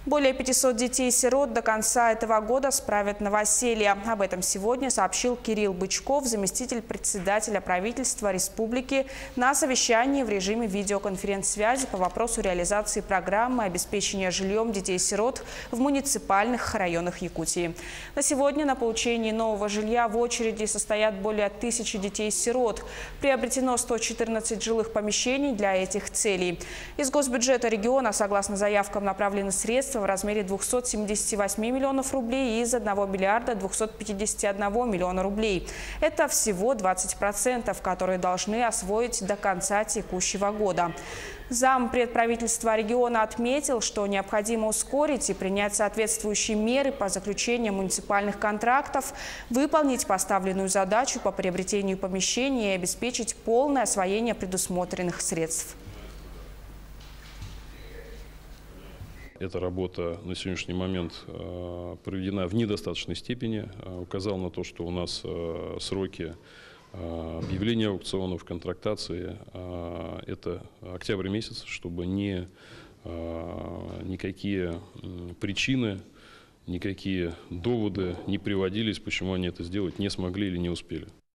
Более 500 детей-сирот до конца этого года справят новоселье. Об этом сегодня сообщил Кирилл Бычков, заместитель председателя правительства республики, на совещании в режиме видеоконференц-связи по вопросу реализации программы обеспечения жильем детей-сирот в муниципальных районах Якутии. На сегодня на получение нового жилья в очереди состоят более 1000 детей-сирот. Приобретено 114 жилых помещений для этих целей. Из госбюджета региона, согласно заявкам, направлены средства в размере 278 миллионов рублей и из 1 миллиарда 251 миллиона рублей. Это всего 20%, которые должны освоить до конца текущего года. Зампред правительства региона отметил, что необходимо ускорить и принять соответствующие меры по заключению муниципальных контрактов, выполнить поставленную задачу по приобретению помещений и обеспечить полное освоение предусмотренных средств. Эта работа на сегодняшний момент проведена в недостаточной степени. Указал на то, что у нас сроки объявления аукционов, контрактации – это октябрь месяц, чтобы никакие причины, никакие доводы не приводились, почему они это сделать не смогли или не успели.